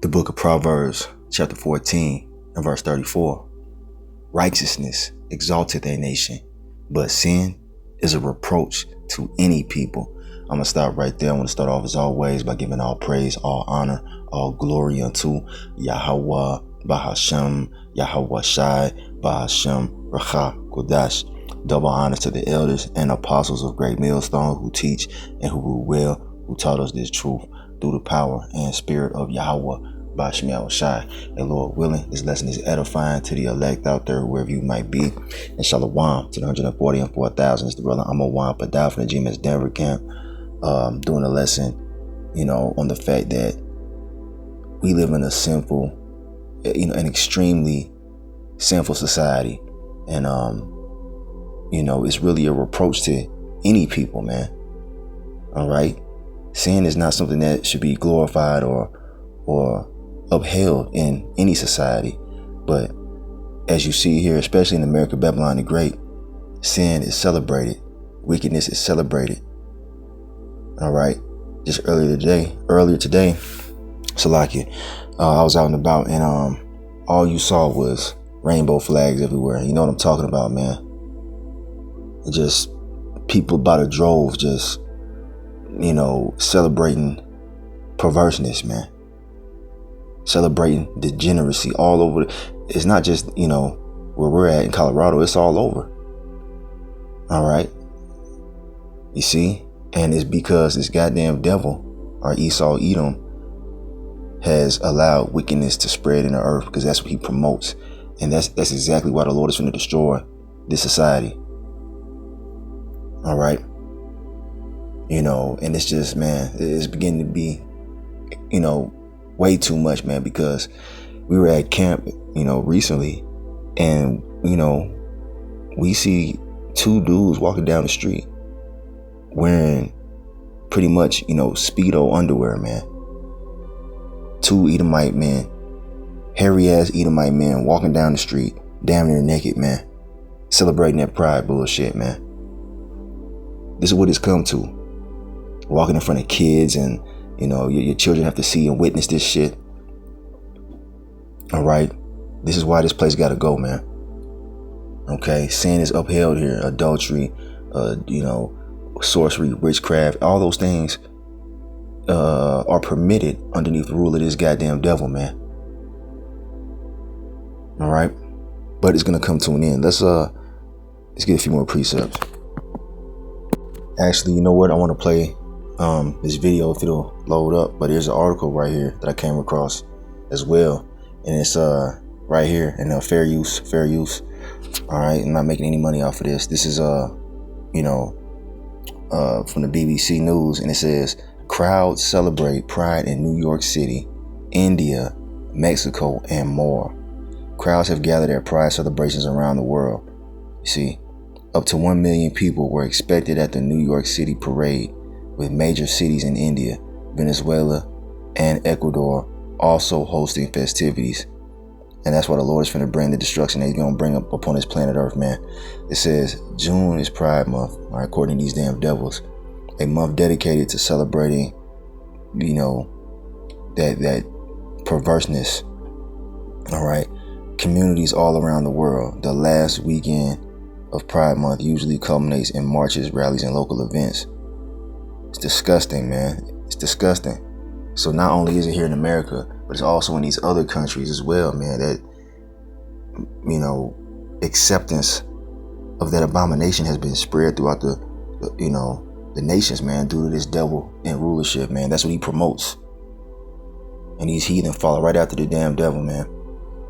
The book of Proverbs, chapter 14 and verse 34. Righteousness exalteth a nation, but sin is a reproach to any people. I'm going to stop right there. I want to start off as always by giving all praise, all honor, all glory unto YAHAWAH, bahasham, YAHAWASHI, bahasham, kodash. Double honor to the elders and apostles of Great Millstone who teach and who rule well, who taught us this truth through the power and spirit of Yahawah. YAHAWASHI. And Lord willing, this lesson is edifying to the elect out there, wherever you might be. And shalom to the 140 and 4,000. It's the brother Amawan Padaf from the GMS Denver camp, doing a lesson, on the fact that we live in a sinful, an extremely sinful society. And, it's really a reproach to any people, man. All right. Sin is not something that should be glorified or upheld in any society. But as you see here, especially in America, Babylon the Great, sin is celebrated. Wickedness is celebrated. All right. Just earlier today, Salakia, I was out and about, and all you saw was rainbow flags everywhere. You know what I'm talking about, man. Just people by the drove, just, celebrating perverseness, man. Celebrating degeneracy all over. It's not just, where we're at in Colorado. It's all over. All right. You see? And it's because this goddamn devil, or Esau Edom, has allowed wickedness to spread in the earth, because that's what he promotes. And that's exactly why the Lord is going to destroy this society. All right. And it's just, man, it's beginning to be, way too much, man, because we were at camp, recently, and, we see two dudes walking down the street wearing pretty much, Speedo underwear, man. Two Edomite men, hairy ass Edomite men walking down the street, damn near naked, man, celebrating that pride bullshit, man. This is what it's come to. Walking in front of kids, and your children have to see and witness this shit. All right. This is why this place got to go, man. Okay. Sin is upheld here. Adultery, sorcery, witchcraft, all those things are permitted underneath the rule of this goddamn devil, man. All right. But it's going to come to an end. Let's get a few more precepts. Actually, you know what? I want to play this video if it'll load up, but there's an article right here that I came across as well, and it's right here in fair use. All right, I'm not making any money off of this. This is from the BBC News, and it says crowds celebrate pride in New York City, India, Mexico, and more. Crowds have gathered at pride celebrations around the world. You see, up to 1 million people were expected at the New York City parade, with major cities in India, Venezuela, and Ecuador also hosting festivities. And that's why the Lord is finna bring the destruction that he's gonna bring up upon this planet Earth, man. It says June is Pride Month, all right, according to these damn devils. A month dedicated to celebrating, that perverseness. All right. Communities all around the world. The last weekend of Pride Month usually culminates in marches, rallies, and local events. It's disgusting, man. It's disgusting. So not only is it here in America, but it's also in these other countries as well, man, that, acceptance of that abomination has been spread throughout the nations, man, due to this devil in rulership, man. That's what he promotes. And these heathen follow right after the damn devil, man.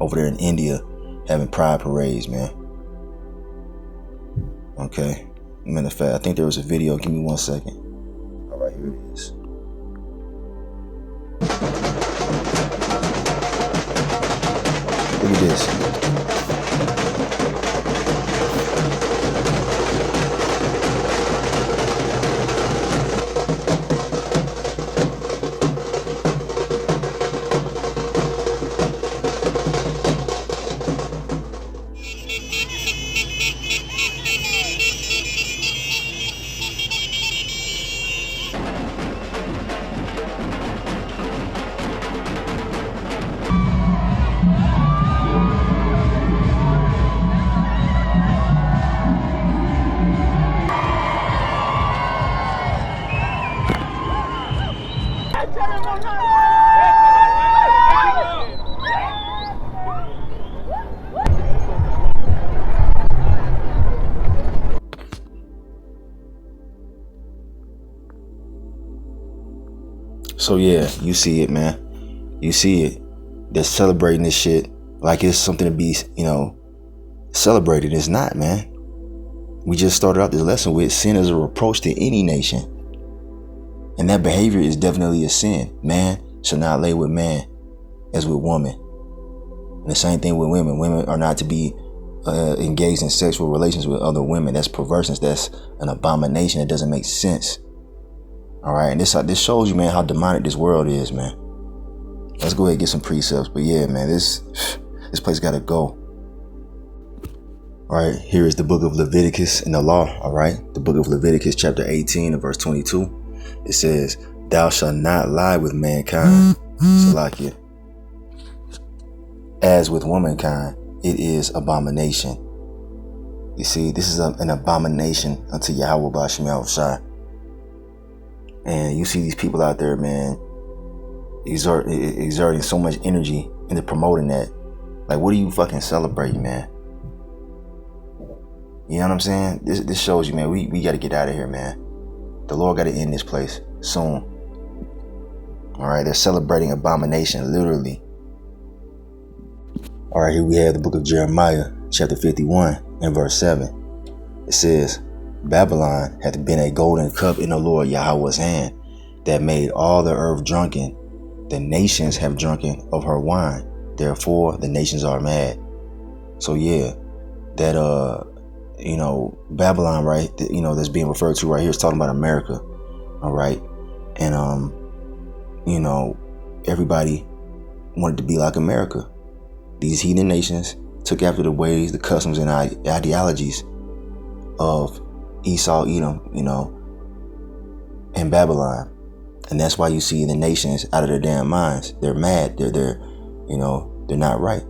Over there in India, having pride parades, man. Okay. Matter of fact, I think there was a video. Give me 1 second. All right, here it is. Look at this. So yeah, you see it, man. You see it. They're celebrating this shit like it's something to be, celebrated. It's not, man. We just started out this lesson with sin is a reproach to any nation. And that behavior is definitely a sin. Man shall not lay with man as with woman. And the same thing with women. Women are not to be engaged in sexual relations with other women. That's perverseness. That's an abomination. That doesn't make sense. All right, and this shows you, man, how demonic this world is, man. Let's go ahead and get some precepts. But yeah, man, this place gotta go. All right, here is the book of Leviticus in the law. All right, the book of Leviticus, chapter 18 and verse 22. It says, "Thou shalt not lie with mankind, Salakia, as with womankind. It is abomination." You see, this is an abomination unto Yahawah bahasham. And you see these people out there, man, exerting so much energy into promoting that. Like, what are you fucking celebrating, man? You know what I'm saying? This shows you, man, we got to get out of here, man. The Lord got to end this place soon. All right, they're celebrating abomination, literally. All right, here we have the book of Jeremiah, chapter 51 and verse 7. It says, "Babylon hath been a golden cup in the Lord Yahawah's hand, that made all the earth drunken. The nations have drunken of her wine. Therefore, the nations are mad." So yeah, that Babylon, right? That's being referred to right here is talking about America. All right, and everybody wanted to be like America. These heathen nations took after the ways, the customs, and ideologies of Esau, Edom, and Babylon. And that's why you see the nations out of their damn minds. They're mad. They're not right.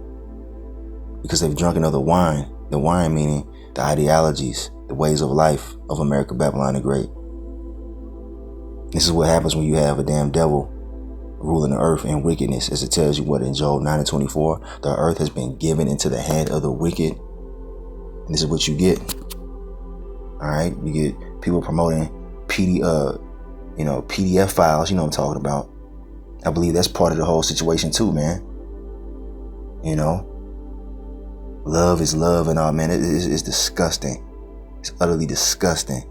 Because they've drunken of the wine. The wine meaning the ideologies, the ways of life of America, Babylon the Great. This is what happens when you have a damn devil ruling the earth in wickedness. As it tells you in Job 9 and 24, the earth has been given into the hand of the wicked. And this is what you get. All right, you get people promoting PDF files. You know what I'm talking about. I believe that's part of the whole situation too, man. Love is love and all, man. It's disgusting. It's utterly disgusting.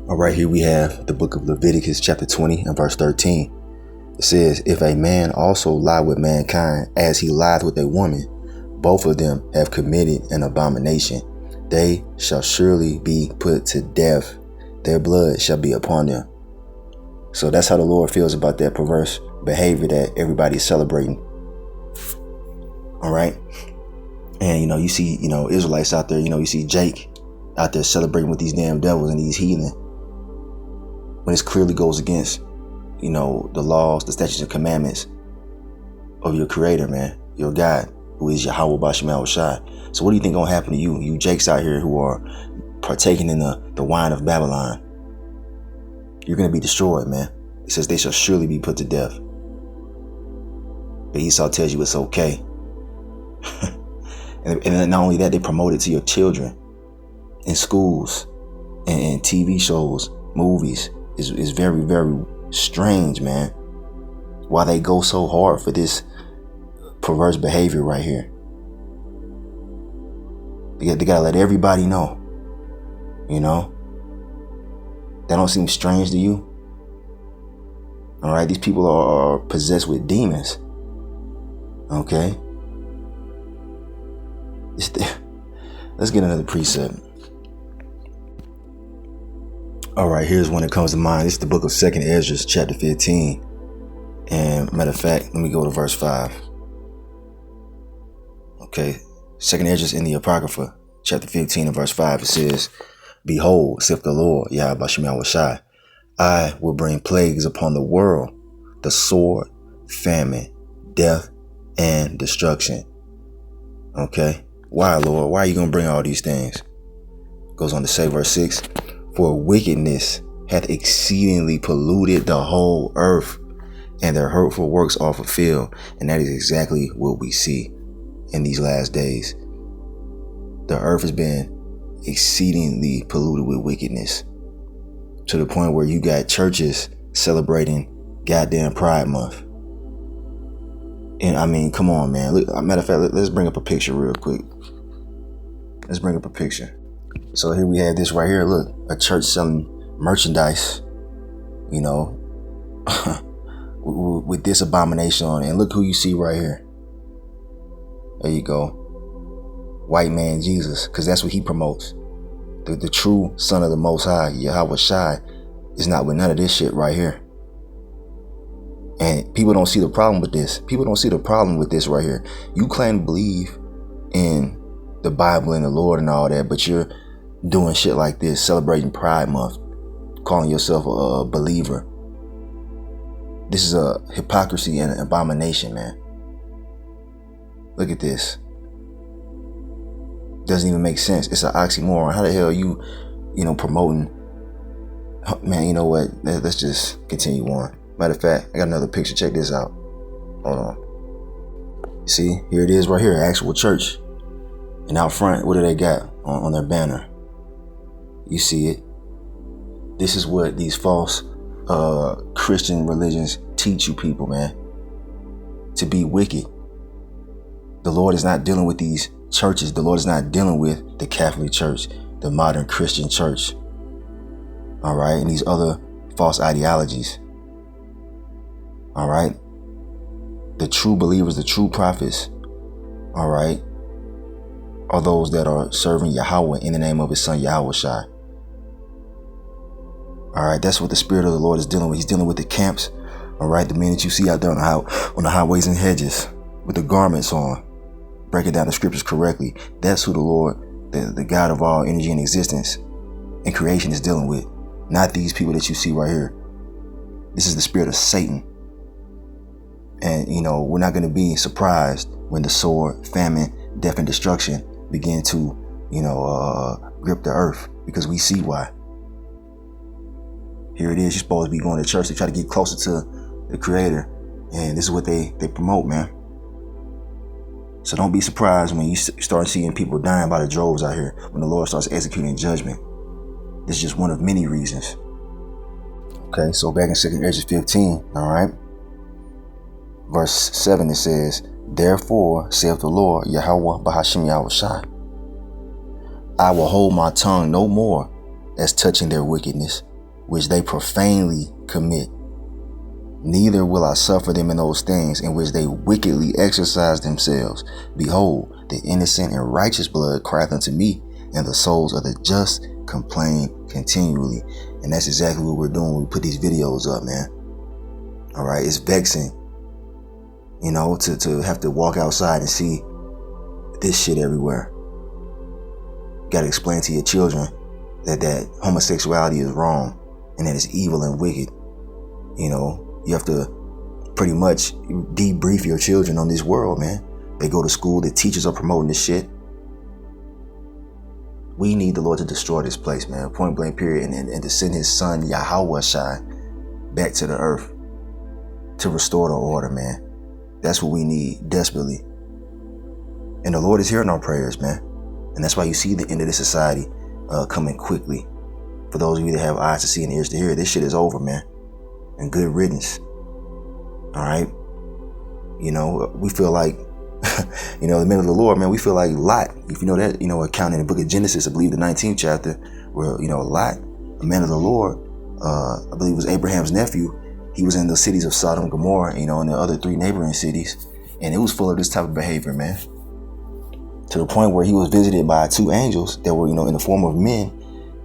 All right, here we have the book of Leviticus, chapter 20 and verse 13. It says, "If a man also lie with mankind as he lieth with a woman, both of them have committed an abomination. They shall surely be put to death. Their blood shall be upon them." So that's how the Lord feels about that perverse behavior that everybody's celebrating. All right. And, you see, Israelites out there, you see Jake out there celebrating with these damn devils and these heathen. When it clearly goes against, the laws, the statutes and commandments of your creator, man, your God, who is Yahawah bahasham. So what do you think gonna happen to you? You Jakes out here who are partaking in the wine of Babylon. You're gonna be destroyed, man. It says they shall surely be put to death. But Esau tells you it's okay. and not only that, they promote it to your children in schools and TV shows, movies. Is very, very strange, man. Why they go so hard for this perverse behavior right here. They gotta let everybody know. That don't seem strange to you? All right, these people are possessed with demons. Okay. Let's get another precept. All right, here's one that comes to mind. It's the book of 2nd Ezra, chapter 15. And matter of fact, let me go to verse 5. Okay, 2nd Ezra in the Apocrypha, chapter 15 and verse 5. It says, "Behold, saith the Lord, YAHAWASHI, I will bring plagues upon the world, the sword, famine, death, and destruction." Okay, why, Lord? Why are you going to bring all these things? Goes on to say, verse 6, "For wickedness hath exceedingly polluted the whole earth, and their hurtful works are fulfilled. And that is exactly what we see in these last days. The earth has been exceedingly polluted with wickedness, to the point where you got churches celebrating goddamn Pride Month. And I mean, come on, man. Look, matter of fact, let's bring up a picture real quick. Let's bring up a picture. So here we have this right here. Look, a church selling merchandise, you know, with this abomination on it. And look who you see right here. There you go. White man Jesus, because that's what he promotes. The true son of the Most High, YAHAWASHI, is not with none of this shit right here. And people don't see the problem with this. People don't see the problem with this right here. You claim to believe in the Bible and the Lord and all that, but you're doing shit like this, celebrating Pride Month, calling yourself a believer. This is a hypocrisy and an abomination, man. Look at this. Doesn't even make sense. It's an oxymoron. How the hell are you promoting? Man, you know what? Let's just continue on. Matter of fact, I got another picture. Check this out. Hold on. See, here it is right here, actual church. And out front, what do they got on their banner? You see it. This is what these false Christian religions teach you people, man. To be wicked. The Lord is not dealing with these churches. The Lord is not dealing with the Catholic Church, the modern Christian church. All right. And these other false ideologies. All right. The true believers, the true prophets, all right, are those that are serving Yahweh in the name of his son, YAHAWASHI. All right. That's what the Spirit of the Lord is dealing with. He's dealing with the camps. All right. The men that you see out there on the highways and hedges with the garments on, breaking down the scriptures correctly. That's who the Lord, the God of all energy and existence and creation, is dealing with. Not these people that you see right here. This is the spirit of Satan. And, we're not going to be surprised when the sword, famine, death, and destruction begin to, grip the earth, because we see why. Here it is. You're supposed to be going to church to try to get closer to the Creator. And this is what they promote, man. So don't be surprised when you start seeing people dying by the droves out here, when the Lord starts executing judgment. This is just one of many reasons. Okay, so back in 2 Ezra 15, all right, verse 7, it says, "Therefore, saith the Lord, YAHAWAH, bahasham Yahawashi, I will hold my tongue no more as touching their wickedness, which they profanely commit. Neither will I suffer them in those things in which they wickedly exercise themselves. Behold, the innocent and righteous blood crieth unto me, and the souls of the just complain continually." And that's exactly what we're doing when we put these videos up, man. All right, it's vexing, to have to walk outside and see this shit everywhere. You gotta explain to your children that homosexuality is wrong and that it's evil and wicked. You have to pretty much debrief your children on this world, man. They go to school, the teachers are promoting this shit. We need the Lord to destroy this place, man. Point blank, period. And to send his son, YAHAWASHI, back to the earth to restore the order, man. That's what we need desperately. And the Lord is hearing our prayers, man. And that's why you see the end of this society coming quickly. For those of you that have eyes to see and ears to hear, this shit is over, man. And good riddance. All right. We feel like, the men of the Lord, man, we feel like Lot. If you know that, account in the book of Genesis, I believe the 19th chapter, where, Lot, a man of the Lord, I believe was Abraham's nephew. He was in the cities of Sodom and Gomorrah, and the other 3 neighboring cities. And it was full of this type of behavior, man. To the point where he was visited by 2 angels that were, in the form of men.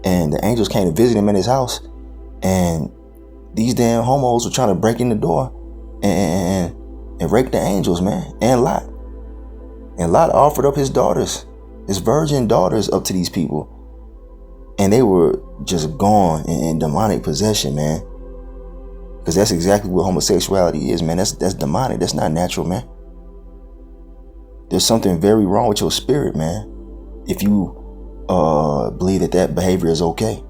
And the angels came to visit him in his house. And these damn homos were trying to break in the door and rape the angels, man, and Lot. And Lot offered up his daughters, his virgin daughters, up to these people. And they were just gone in demonic possession, man. Because that's exactly what homosexuality is, man. That's demonic. That's not natural, man. There's something very wrong with your spirit, man, if you believe that behavior is okay.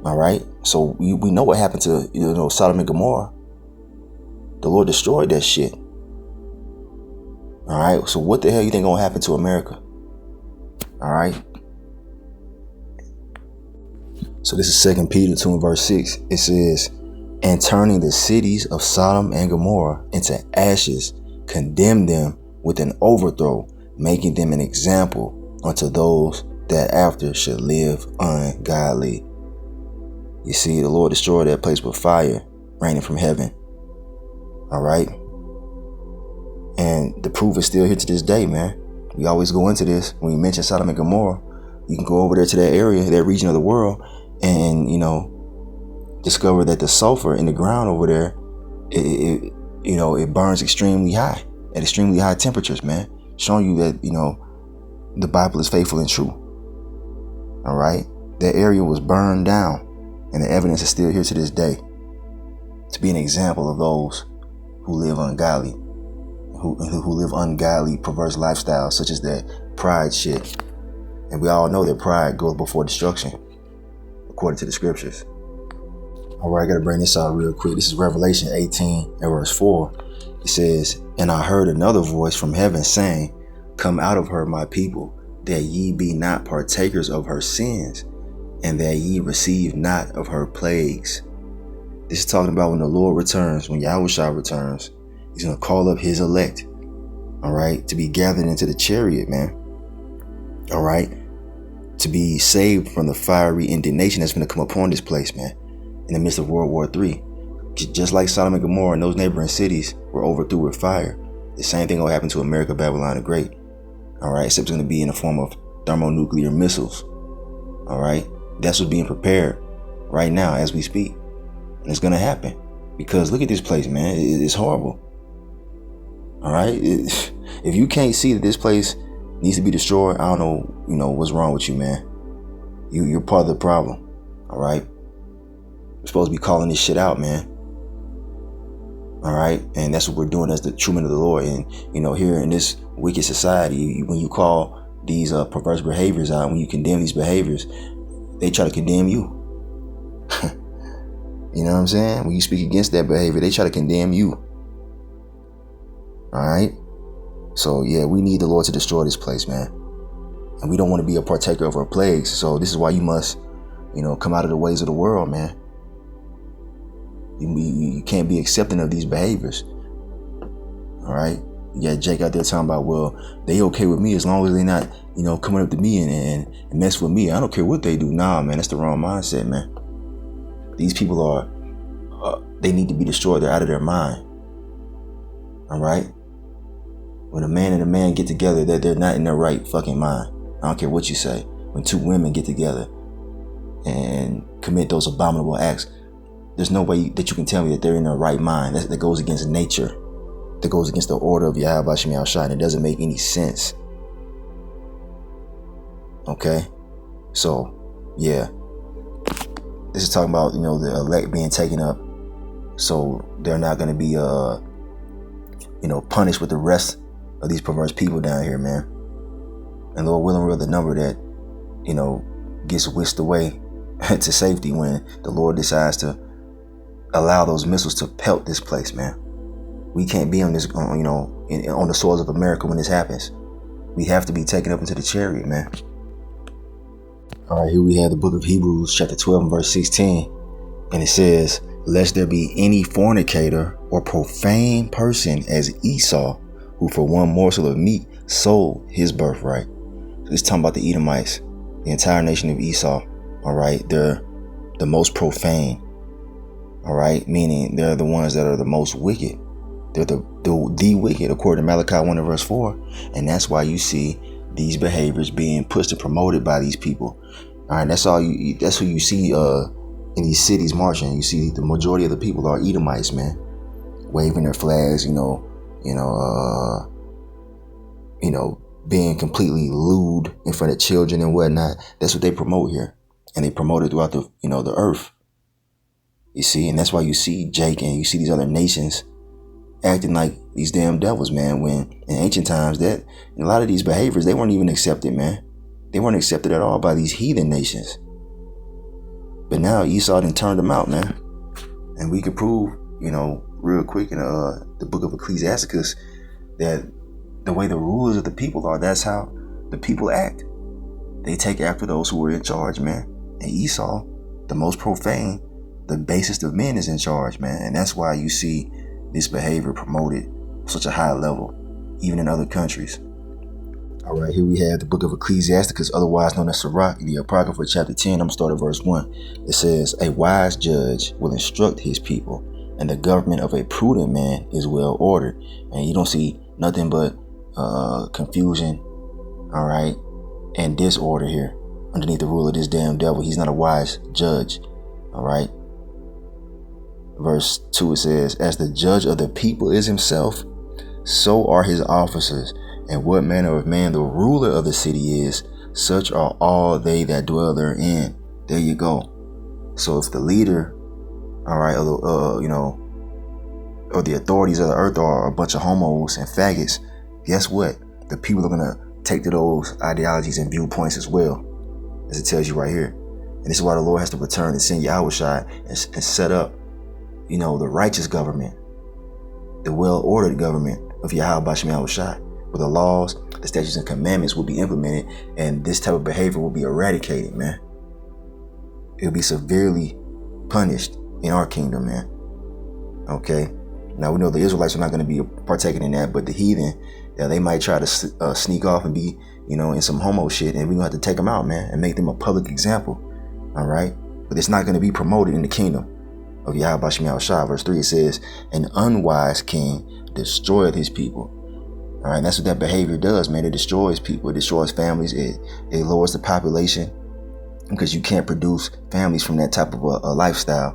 All right. So we know what happened to, Sodom and Gomorrah. The Lord destroyed that shit. All right. So what the hell you think gonna happen to America? All right. So this is 2 Peter 2 and verse 6. It says, and turning the cities of Sodom and Gomorrah into ashes, condemn them with an overthrow, making them an example unto those that after should live ungodly. You see, the Lord destroyed that place with fire raining from heaven. All right. And the proof is still here to this day, man. We always go into this. When we mention Sodom and Gomorrah, you can go over there to that area, that region of the world, and, discover that the sulfur in the ground over there, it burns extremely high, at extremely high temperatures, man. Showing you that, the Bible is faithful and true. All right. That area was burned down, and the evidence is still here to this day to be an example of those who live ungodly, who live ungodly, perverse lifestyles, such as that pride shit. And we all know that pride goes before destruction, according to the scriptures. All right, I got to bring this out real quick. This is Revelation 18 and verse 4. It says, and I heard another voice from heaven saying, come out of her, my people, that ye be not partakers of her sins, and that ye receive not of her plagues. This is talking about when the Lord returns, when YAHAWASHI returns, he's going to call up his elect, all right, to be gathered into the chariot, man. All right, to be saved from the fiery indignation that's going to come upon this place, man, in the midst of World War III. Just like Sodom and Gomorrah and those neighboring cities were overthrew with fire, the same thing will happen to America, Babylon the Great. All right, except it's going to be in the form of thermonuclear missiles. All right, that's what's being prepared right now as we speak. And it's going to happen because look at this place, man. It's horrible. All right. If you can't see that this place needs to be destroyed, I don't know, what's wrong with you, man. You're part of the problem. All right. We're supposed to be calling this shit out, man. All right. And that's what we're doing as the true men of the Lord. And, here in this wicked society, when you call these perverse behaviors out, when you condemn these behaviors, they try to condemn you. You know what I'm saying? When you speak against that behavior, they try to condemn you. All right. So, yeah, we need the Lord to destroy this place, man. And we don't want to be a partaker of our plagues. So this is why you must, come out of the ways of the world, man. You can't be accepting of these behaviors. All right. You got Jake out there talking about, well, they okay with me as long as they're not, coming up to me and mess with me. I don't care what they do. Nah, man, that's the wrong mindset, man. These people are, they need to be destroyed. They're out of their mind. All right. When a man and a man get together, they're not in their right fucking mind. I don't care what you say. When two women get together and commit those abominable acts, there's no way that you can tell me that they're in their right mind. That goes against nature. That goes against the order of YAHAWASHI, and it doesn't make any sense. Okay? So, yeah. This is talking about, the elect being taken up. So they're not going to be, punished with the rest of these perverse people down here, man. And Lord willing, we're the number that, gets whisked away to safety when the Lord decides to allow those missiles to pelt this place, man. We can't be on this, on the soils of America when this happens. We have to be taken up into the chariot, man. All right, here we have the book of Hebrews, chapter 12 and verse 16. And it says, lest there be any fornicator or profane person as Esau, who for one morsel of meat sold his birthright. So it's talking about the Edomites, the entire nation of Esau. All right, they're the most profane. All right, meaning they're the ones that are the most wicked. They're the wicked, according to Malachi 1 and verse 4. And that's why you see these behaviors being pushed and promoted by these people. All right, that's who you see in these cities marching. You see the majority of the people are Edomites, man, waving their flags, being completely lewd in front of children and whatnot. That's what they promote here. And they promote it throughout the earth. You see, and that's why you see Jake and you see these other nations acting like these damn devils, man, when in ancient times that a lot of these behaviors, they weren't even accepted, man. They weren't accepted at all by these heathen nations. But now Esau done turned them out, man. And we could prove, real quick in the book of Ecclesiasticus that the way the rulers of the people are, that's how the people act. They take after those who are in charge, man. And Esau, the most profane, the basest of men, is in charge, man. And that's why you see this behavior promoted on such a high level, even in other countries. All right, here we have the book of Ecclesiasticus, otherwise known as Sirach, the Apocrypha, chapter 10. I'm going to start at verse 1. It says, a wise judge will instruct his people, and the government of a prudent man is well ordered. And you don't see nothing but confusion, all right, and disorder here underneath the rule of this damn devil. He's not a wise judge, all right. Verse 2, it says, as the judge of the people is himself, so are his officers. And what manner of man the ruler of the city is, such are all they that dwell therein. There you go. So if the leader, all right, or the authorities of the earth are a bunch of homos and faggots, guess what? The people are going to take to those ideologies and viewpoints as well, as it tells you right here. And this is why the Lord has to return and send YAHAWASHI and set up, the righteous government, the well-ordered government of YAHAWASHI, where the laws, the statutes, and commandments will be implemented, and this type of behavior will be eradicated, man. It'll be severely punished in our kingdom, man. Okay. Now we know the Israelites are not going to be partaking in that, but the heathen, they might try to sneak off and be, in some homo shit, and we're gonna have to take them out, man, and make them a public example. All right. But it's not going to be promoted in the kingdom of YAHAWASHI. Verse 3, it says, an unwise king destroyeth his people. All right, and that's what that behavior does, man. It destroys people. It destroys families. It lowers the population because you can't produce families from that type of a lifestyle.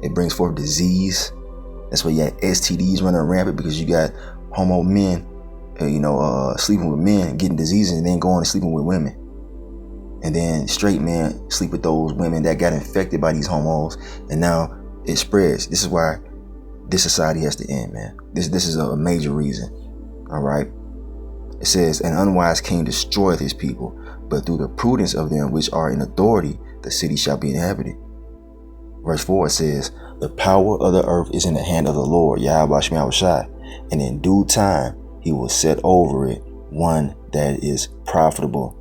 It brings forth disease. That's why you have STDs running rampant, because you got homo men, sleeping with men, getting diseases, and then going and sleeping with women. And then straight men sleep with those women that got infected by these homos, and now it spreads. This is why this society has to end, man. This is a major reason. All right. It says, an unwise king destroyeth his people, but through the prudence of them which are in authority, the city shall be inhabited. Verse 4 says, the power of the earth is in the hand of the Lord, YAHAWASHI, and in due time he will set over it one that is profitable.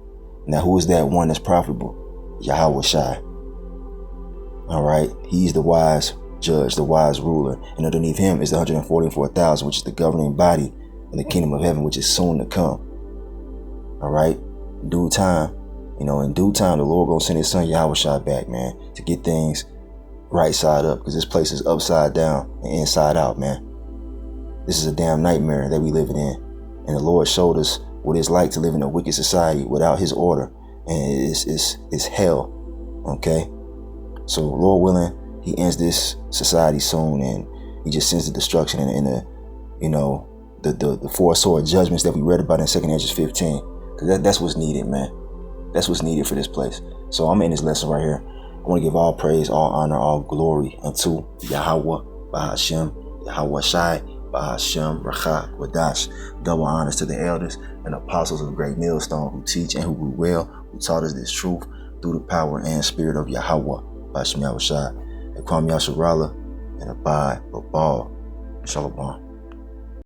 Now, who is that one that's profitable? YAHAWASHI. All right. He's the wise judge, the wise ruler, and underneath him is the 144,000, which is the governing body in the kingdom of heaven, which is soon to come. All right. In due time, the Lord gonna send his son YAHAWASHI back, man, to get things right side up, because this place is upside down and inside out, man. This is a damn nightmare that we living in. And the Lord showed us what it's like to live in a wicked society without his order. And it's hell. Okay. So Lord willing, he ends this society soon, and he just sends the destruction and the four sword judgments that we read about in 2 Ezra 15. Because that's what's needed, man. That's what's needed for this place. So I'm in this lesson right here. I want to give all praise, all honor, all glory unto YAHAWAH, bahasham, YAHAWASHI, bahasham, Rakha, Wadash. Double honors to the elders and apostles of the great millstone who teach and who grew well, who taught us this truth through the power and spirit of YAHAWAH, bahasham YAHAWASHI. And Kwam Yasharala and Abide, Babal, Shalom.